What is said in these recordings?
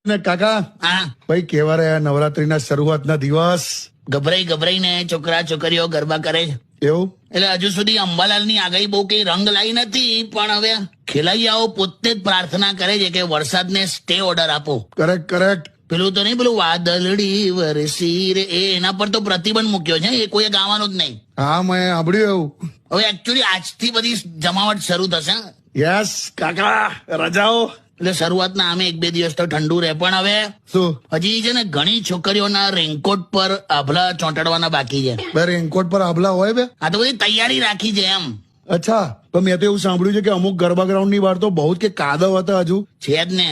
ને કાકા હા ભાઈ કેવા રહ્યા નવરાત્રીના શરૂઆતના દિવસ? ગભરાઈને છોકરા છોકરીઓ ગરબા કરે છે. એવું? એટલે હજુ સુધી અંબાલાલની આગાહી બહુ કઈ રંગ લાવી નથી, પણ હવે ખેલૈયાઓ પોતે જ પ્રાર્થના કરે છે કે વરસાદને સ્ટે ઓર્ડર આપો. Correct correct. પેલું તો નહીં, પેલું વાદળડી વરસી રે, એના પર તો પ્રતિબંધ મૂક્યો છે, એ કોઈ ગાવાનું જ નહીં. હા મેં સાંભળ્યું એવું. હવે એકચ્યુઅલી આજથી બધી જમાવટ શરૂ થશે. યસ કાકા, રજાઓ. એટલે શરૂઆતના આમે 1-2 દિવસ તો ઠંડુ રહે, પણ હવે શું? હજી છે ને ઘણી છોકરીઓના રેનકોટ પર આભલા ચોંટાડવાના બાકી છે. બે રેનકોટ પર આભલા હોય બે? આ તો બધી તૈયારી રાખી છે એમ. અચ્છા, તો મેં તો એવું સાંભળ્યું છે કે અમુક ગરબા ગ્રાઉન્ડ ની બહાર તો બહુ કે કાદવ હતા હજુ. છે જ ને.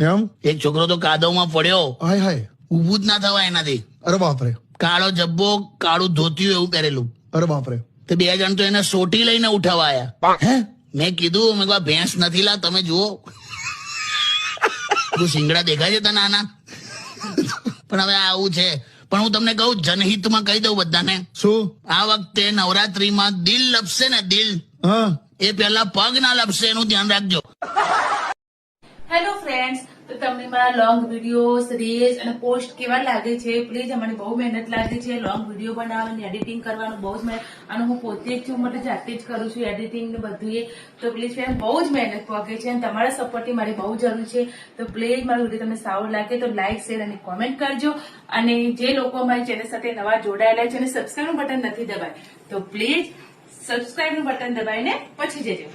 એમ? એક છોકરો તો કાદવમાં પડ્યો, હાય હાય. ઊભું જ ના થવાય એનાથી. અરે બાપરે. કાળો જબ્બો, કાળું ધોતિયું એવું પહેરેલું. અરે બાપરે. તો 2 જણ તો એને સોટી લઈને ઉઠાવાયા. હે? મેં કીધું, મેં કહ્યું આ ભેંસ નથી, લા તમે જુઓ. તું સિંગડા દેખાય છે તને આના? પણ હવે આવું છે. પણ હું તમને કહું, જનહિતમાં કહી દઉં બધાને, શું? આ વખતે નવરાત્રીમાં દિલ લપસે ને દિલ, હા. એ પહેલા પગ ના લપસે, એનું ધ્યાન રાખજો. હેલો ફ્રેન્ડ્સ, તો તમને મારા લોંગ વિડીયોઝ, રીલ્સ અને પોસ્ટ કેવા લાગે છે? પ્લીઝ, અમારી બહુ મહેનત લાગે છે લોંગ વિડીયો બનાવવાની, એડિટિંગ કરવાનું બહુ જ મહેનત, અને હું પોતે જ છું, માટે જાતે જ કરું છું એડિટિંગ ને બધું એ. તો પ્લીઝ ફ્રેન્ડ, બહુ જ મહેનત પોકે છે અને તમારા સપોર્ટની મારી બહુ જરૂર છે. તો પ્લીઝ મારો વિડીયો તમને સારો લાગે તો લાઈક, શેર અને કોમેન્ટ કરજો. અને જે લોકો અમારી ચેનલ સાથે નવા જોડાયેલા છે અને સબસ્ક્રાઇબ નું બટન નથી દબાય, તો પ્લીઝ સબસ્ક્રાઇબ નું બટન દબાઈને પછી જજો.